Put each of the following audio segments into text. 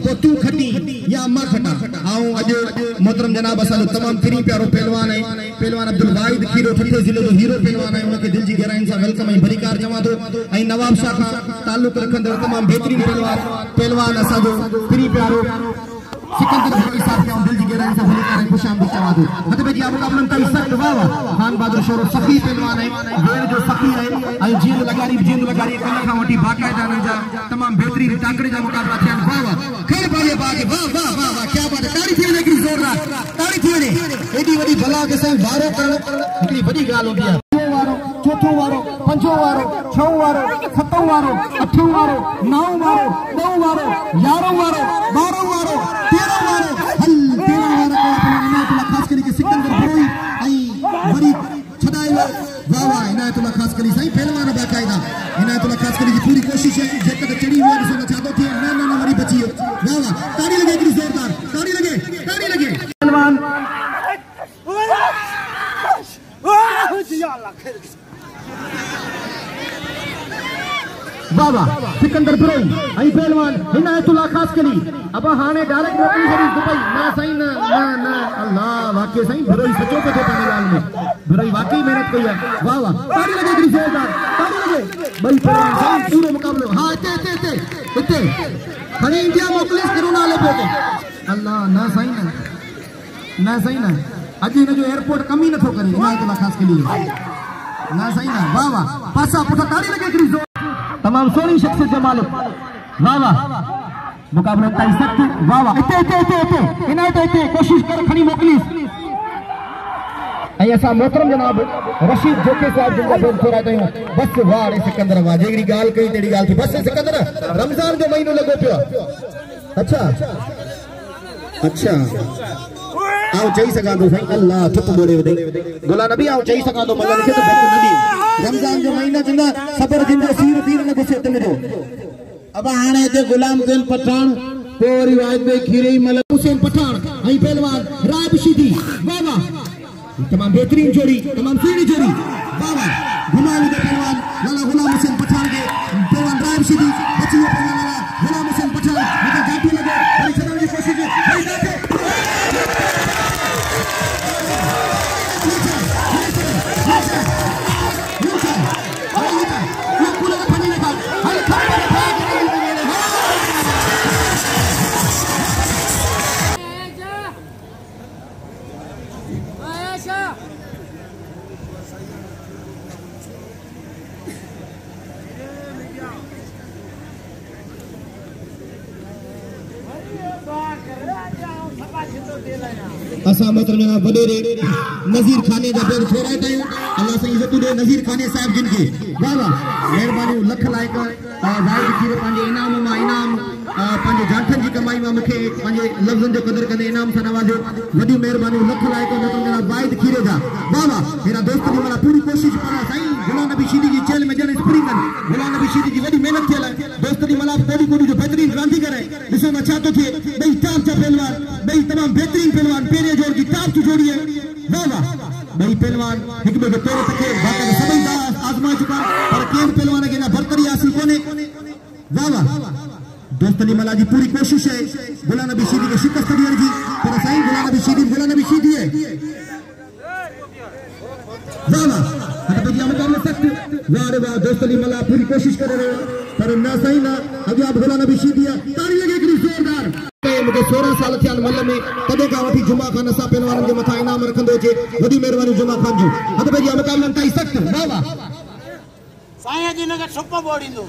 तो तू खटी या मां खटा आऊं अज मोहतरम जनाब असा तमाम किरी प्यारो पहलवान है पहलवान अब्दुल वाहिद खीरो ठठे जिले जो हीरो पहलवान है उनके दिल जी गहराइन से वेलकम है भरीकार जमा दो ऐ नवाब शाह का ताल्लुक रखंदड़ तमाम बेहतरीन पहलवान असा जो किरी प्यारो सिकंदर भरोई साहब के दिल जी गहराइन से भरीकार खुशामदीद चवा दो मतलब जी आपका अपना का इज्जत वाह खान बहादुर शोरो सखी पहलवान है वेर जो सखी है ऐ जींद लगारी कल का वटी बाकायदा न जा तमाम बेहतरीन टाकरे जा मुकाबला थियन वाह खेल बागे बागे वाह वाह वाह वाह क्या बात है ताड़ी थी ने की जोरदार ताड़ी थी ने एडी वडी भला के साईं बारो करण हिकड़ी वडी गाल होंदी है चौथों वारो पंजो वारो छो वारो सतो वारो अठो वारो नौ वारो 9 वारो 11 वारो 12 वारो 13 वारो हल 13 वारो को अपना इनायतुल्लाह खास करी के सिकंदर भरोई आई बड़ी छदाई वाह वाह इनायतुल्लाह खास करी सही पहलवान बाकायदा इनायतुल्लाह खास करी की पूरी कोशिश है जेकद चढ़ी हुई है चाहतो थी ना ना ना मरी बची हो वाह वाह ताड़ी लगे की जोरदार ताड़ी लगे पहलवान बाबा सिकंदर भरोई आई पहलवान इनायतुल्लाह खास कली अब हाने डायरेक्ट मोकली सरी दुबई ना सही ना अल्लाह वाकई सही भरोई सचो पे पानी लाल में भरोई वाकई मेहनत कई है वाह वाह ताड़ी लगे की जोरदार ताड़ी लगे भाई पहलवान सही पूरे मुकाबले हां इते खड़ी इंडिया मोकलिस करू ना ले पे अल्लाह ना सही ना अज इन जो एयरपोर्ट कमी न थो करे इनायतुल्लाह खास कली ना सही ना वाह वाह पासा पुठा ताड़ी लगे की तमाम सोनी शख्सियत के मालिक वाह वाह मुकाबला ताई सख्त वाह वाह इते इनायत कोशिश कर खणी मोकलिस ऐ असा मोहतरम जनाब रशीद जोके साहब जिनका बेन छोरा दयो बस वाह सिकंदर वाह जेड़ी गाल कई तेड़ी गाल थी बस सिकंदर रमजान जो महीनो लगो पियो अच्छा आओ चई सका दो सही अल्लाह चुप बोले दे गुला नबी आओ चई सका दो मल्ला लिखे तो बेट नबी रमजान जो महीना जिंदा सबर जिंदा सीर तीर न गुस्से तने दो अब आने ते गुलाम दिल पठान को रिवायत में खीरे मल हुसैन पठान आई पहलवान राय बशीदी वाह वाह तमाम बेहतरीन जोड़ी तमाम सीधी जोड़ी वाह वाह गुलाम के पहलवान लाला गुलाम हुसैन पठान के पहलवान राय बशीदी बची हुई पहलवान लाला गुलाम हुसैन पठान मुझे जाती लगे बड़ी चलाने की कोशिश है भाई जाते असा मतलब जनाब वडेरे नजीर खाने का बेर छोड़ा तायो अल्लाह से इज्जत दे नजीर खाने साहब जिनके वाह वाह मेहरबानी लख लायक वाहिद खीर पांजे इनाम मा इनाम पांजे जाठन जी कमाई मा मुखे पांजे लफ्जन जो कदर कने इनाम सा नवाजो वडी मेहरबानी लख लायक मतलब जनाब वाहिद खीरे जा वाह वाह मेरा दोस्त जी वाला पूरी कोशिश करा साईं गुलाम नबी शीदी जी जेल में जने स्प्रिंगन गुलाम नबी शीदी जी वडी मेहनत थियल दोस्त जी मला कोडी जो बेहतरीन क्रांति करे दिसो ना चाहतो थे बई टाप चा पहलवान बई तमाम बेहतरीन पहलवान पेरे जोड़ की टाप की जोड़ी है वाह वाह बई पहलवान एक बे तोरे तके बाका सभी दा आजमा चुका पर केम पहलवान के ना बरकरी हासिल कोने वाह वाह दोस्त ने मला जी पूरी कोशिश है गुलाम नबी शीदी के शिकस्त दिया जी पर सही गुलाम नबी शीदी है वाह वाह हट जी हम काम सख्त वाह रे वाह दोस्त ने मला पूरी कोशिश कर रहे पर ना सही ना अभी आप गुलाम नबी शीदी ताली लगे कि जोरदार मुझे 16 साल थियान मल में कदे का वठी जुमा खान सा पहलवान के मथा इनाम रखंदो जे वडी मेहरबानी जुमा खान जो हद भाई मुकाबला ताई सख्त वाह वाह साया जी ने छुप बोड़ींदो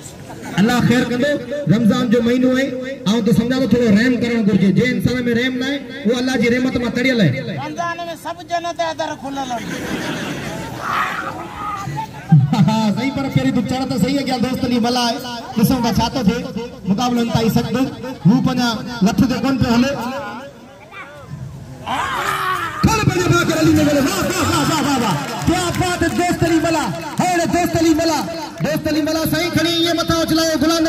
अल्लाह खैर कंदो रमजान जो महीनो है आऊं तो समझा तो थोड़ो रहम करण गुरजे जे इंसान में रहम ना है वो अल्लाह जी रहमत में तड़ियल है रमजान में सब जन्नत है दर खुलल सही पर फेरी तू चढ़ तो सही है क्या दोस्त ली मला है किसम का चाहतो थे मुकाबला ताई सख्त हु पना लठ दे कोन पे हले खल पे भाकर अली ने बोले वाह वाह वाह वाह वाह क्या बात है दोस्त ली मला है दोस्त ली मला सही खड़ी ये मथा उछलाओ गुलाम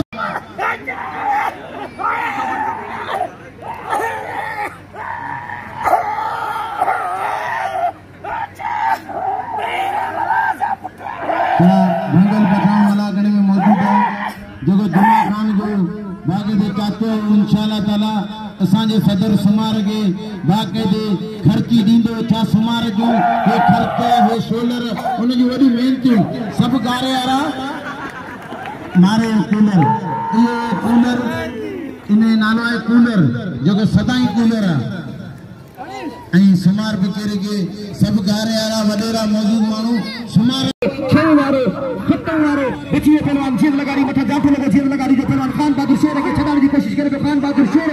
भंगल पठान मला गणे में मौजूद है जो जुमा खान जो बागे दे चाहते हैं इंशाअल्लाह ताला असांजे सदर सुमार के बाक़ायदे खर्ची दींदो छा सुमार जो हे खर्च हे शोलर उन जी वडी मेहनतियूं सब गारे वारा मारे कूलर ये कूलर इन्हें नालो है कूलर जो कि सदाई कूलर है सुमार बिकेरे के सब गारे वारा वडेरा मौजूद मानू सुमार छह वारो सत्तों वारो बचिए पहलवान जीत लगारी मथा जाफो लगा जीत लगारी जो पहलवान खान बहादुर शेर के छडाने की कोशिश करे तो खान बहादुर शेर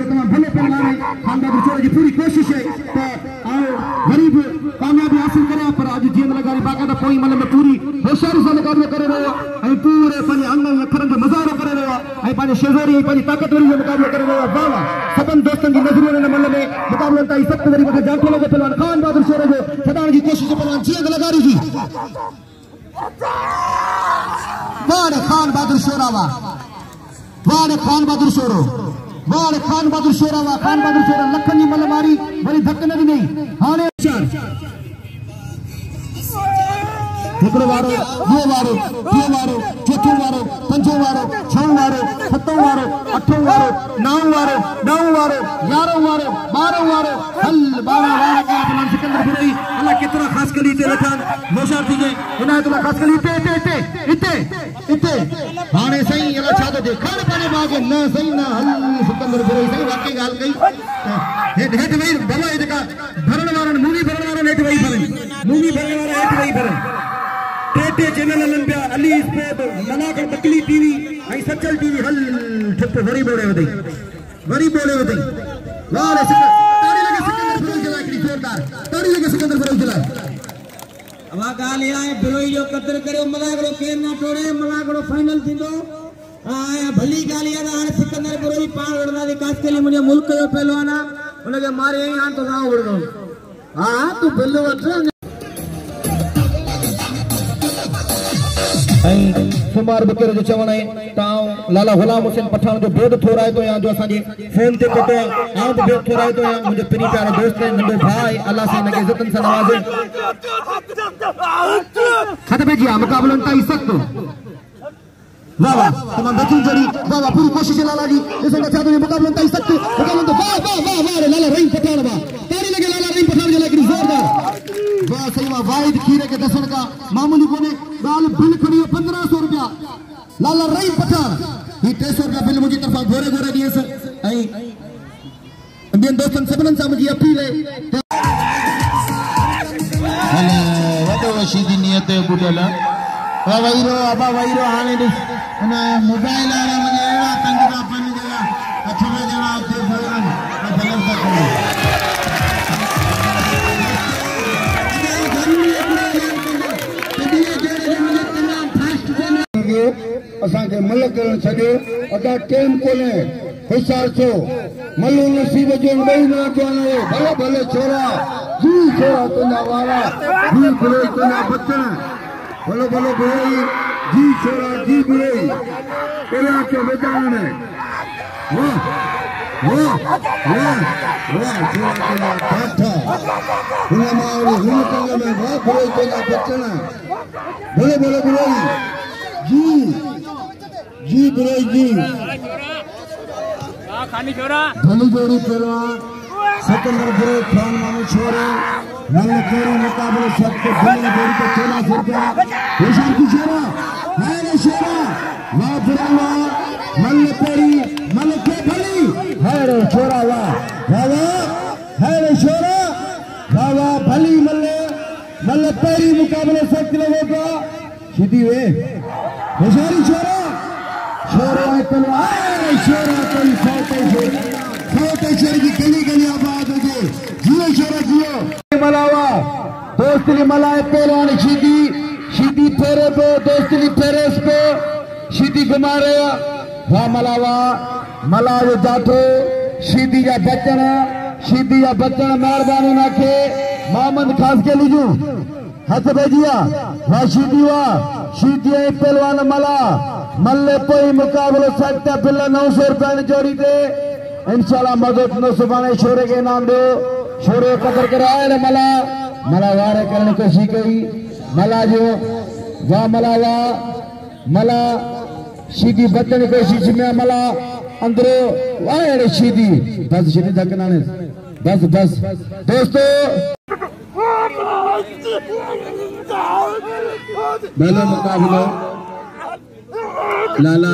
तमाम भले पहलवान है खान बहादुर शेर की पूरी कोशिश है तो आओ गरीब कामयाबी हासिल करे पर आज जीत लगारी बाकायदा कोई मतलब में पूरी होशियारी से मुकाबलो करे रहो है पूरे पानी अंग अखरन जो मजारो करे रहो है पानी शेजोरी पानी ताकतवरी जो मुकाबलो करे रहो वाह सबन दोस्तन की नजरों ने मतलब में मुकाबलो ताई सख्त गरीब मथा जाफो लगा पहलवान खान बहादुर शेर जो छडाने की कोशिश पहलवान जीत लगारी जी वाड़ खान बहादुर शेरावा वाड़ खान बहादुर शेरो वाड़ खान बहादुर शेरावा खान बहादुर शेरा लखन जी मलमारी बड़ी धक्क नहीं हाने हिकिड़ो वारो ॿियो वारो टियों वारो चोथों वारो पंजों वारो छहों वारो सतों वारो अठों वारो नौं वारो ॾहों वारो 11हों वारो 12हों वारो हल 12 वारा का पहलवान सिकंदर बुरई अल्लाह कितना खास कली ते रखन मोशा थी गए इनायतुल्लाह खास कली इते हाणे सही अल्लाह छा तो दे खान पाने बागे न सही न हल सिकंदर बुरई सही वाकई गाल कई हेठ वही भला जेका भरण वारन मूवी भरण वारन हेठ वही भरन मूवी भरण वारा हेठ वही भरन टे चैनल हलन पिया Ali sport Malaker Buckley TV ऐं सचल टीवी हल ठिप वरी बोले वधई वारे ताड़ी लगे सिकंदर फिरोज जला हिकिड़ी जोरदार ताड़ी लगे सिकंदर फिरोज जला वा गाल आहे बिलोई जो कदर करियो मलागड़ो केर ना टोड़े मलागड़ो फाइनल थींदो आया भली गाल आहे हाणे सिकंदर बिलोई पाण वड़ना दे कास्केली मुंहिंजे मुल्क जो पहलवान आहे उनखे मारे ऐं हाणे तो राव वड़नो हा तू बिलो वठ सुमार बकेर जो चवण है ताऊ लाला गुलाम हुसैन पठान जो बेद थोराए तो या जो असांजे फोन ते पतो आऊं भी बेद थोराए तो या मुझे प्री प्यारा दोस्त है नंढो भाई अल्लाह से इनके इज्जतन से नवाजे हथ पे जी मुकाबलन ताई सख्त वाह वाह तमाम बेहतरीन जड़ी वाह वाह पूरी कोशिश लाला जी जैसे का चाहते मुकाबलन ताई सख्त मुकाबलन तो वाह वाह वाह वाह लाला रहीम पठान वाह ताड़ी लगे लाला रहीम पठान जो लेकिन जोरदार वाह सही वाह वाहिद खीरे के दसन का मामूली कोने गाल बिल खड़ी 1500 रुपया लाला रहीम पठान ही 300 रुपया बिल मुझी तरफा गोरे गोरे दिए सर आई बिन दोस्तन सबनन सा मुझी अपील है हले वडो वशीदी नियत बुडला वा वईरो अबा वईरो हाने दिस ना मोबाइल वाला मुझे एड़ा तंग का पन देला अछड़े जणा उते भलन भलन का करो असांखे मल करण छॾियो अदा टेम कोन्हे होशियार छो मल्लू नसीब जो ॿई न चवंदो भले भले छोरा जी छोरा तुंहिंजा वारा जी बुरे तुंहिंजा बचण भलो भलो बुरे जी छोरा जी बुरे पहिरियां चो वेचारण वाह वाह वाह वाह छोरा तुंहिंजा ठाठा हुन मां हुन कंग में वाह बुरे तुंहिंजा बचण भले भले बुरे जी जी बुरे जी खानी छोरा भली जोड़ी पहलवान सिकंदर बुरे खान मानो छोरे नल कोरी मुकाबले सख्त भली जोड़ी पे 1400 रुपया होशियार की छोरा है छोरा वाह बुरा वाह मल कोरी मल के भली है रे छोरा वाह वाह है रे छोरा वाह वाह भली मल पेरी मुकाबले सख्त लोगों सीधी वे होशियारी छोरा छोरा है पहलवान छोरा कोई सौते शेर की गली गली आबाद हो गई जियो छोरा जियो मलावा दोस्तली मलाए पहलवान सीधी फेरे पे दोस्तली फेरेस पे सीधी घुमा रहे वाह मलावा मला जो जाठो सीधी जा बचन मेहरबानी ना के मोहम्मद खास के लीजू हाथ भेजिया वाह सीधी पहलवान मला मल्ले कोई मुकाबलो सकता पिल्ला 900 रुपया जोड़ी दे इंशाल्लाह मदद न सुबाने छोरे के नाम दो छोरे कदर कराए मला वारे करने कोशिश कई मला जो वाह मला सीधी बचने कोशिश में मला अंदरो वाह शीदी बस शीदी धक्कना ने बस बस दोस्तों पहला मुकाबला लाला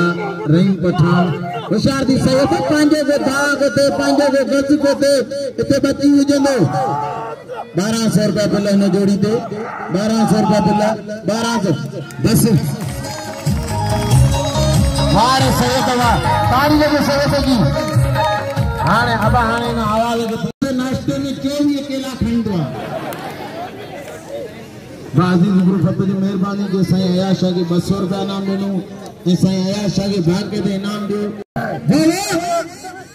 रहीम पठान होशियार दी सही ते पंजे को दाग ते पंजे को गज को ते इते बची हुजंदो 1200 रुपया बिल हिन जोड़ी ते 1200 रुपया बिल 1200 बस वारे सही दवा तारी जे सही जी हाने अब हाने ना हवाले के नाश्ते में 24 केला खंडवा बाजीज ग्रुप जी मेहरबानी के साईं अयाशा के 200 रुपया इनाम देनो ये साईं अयाशा के भाग्य दे इनाम दियो बोलो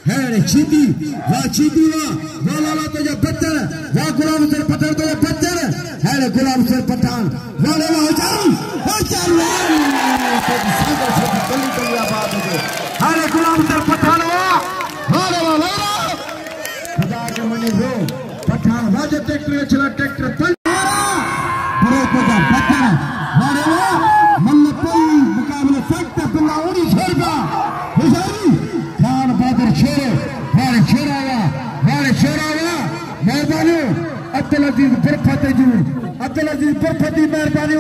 है चीती वाह चीती वाह लाला तो जो बच्चन वाह गुलाम हुसैन पठान तो जो बच्चन है गुलाम हुसैन पठान वाह लाला हो जाओ सागर से गली गली आबाद हो है गुलाम हुसैन पठान वाह लाला खुदा के मने वो पठान वाह जो ट्रैक्टर चला ट्रैक्टर मुकाबले सकते बिल्ला उड़ी छोड़गा खान बहादुर शेर वाले शेरावा मेहरबानी अब्दुल अजीज बरफते जू अब्दुल अजीज बरफती मेहरबानी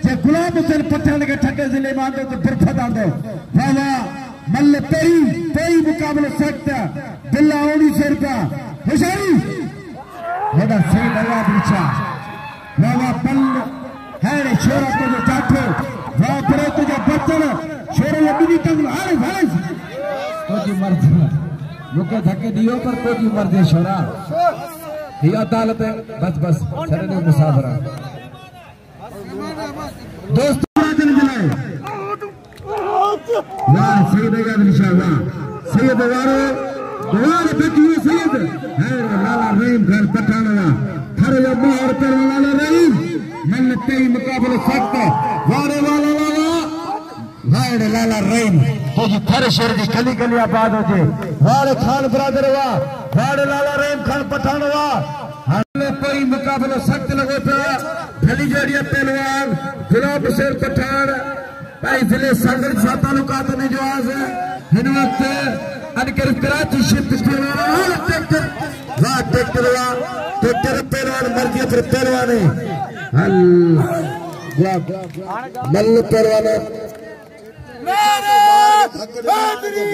जे गुलाम हुसैन पठान के ठके जिले में आंदो तो बरफत आंदो वाह मल्ल पेई मुकाबले सकते बिल्ला उड़ी शेरगा होशियारी बड़ा सही दवा बिछा वाह पल है छोरा को जो जाठो वाह परे तो जो बच्चन छोरे ये बिनी तंग हारे भाई कोई मर्द मुके धक्के दियो पर कोई मर्द है छोरा ये अदालत है बस सरने मुसाफरा दोस्तों दिन दिलाए वाह सैयद का निशा वाह सैयद वारो वाह बेटी सैयद है लाला रहीम घर पठानवा थारे यो मोहर पर लाला रहीम मन तेई मुकाबले सख्त वारे वाला वाड़े लाला रहीम तो जी थारे शहर की गली गली आबाद हो जे वाड़े खान बरादर वा वाड़े लाला रहीम खान पठान वा हमने कोई मुकाबले सख्त लगे पे भली जोड़िया पहलवान गुलाम हुसैन पठान भाई जिले सागर सा तालुकात में जो आज इन वक्त अनकर कराची शिफ्ट पहलवान ट्रैक्टर पहलवान मर गया फिर पहलवान है मल्ल पहलवान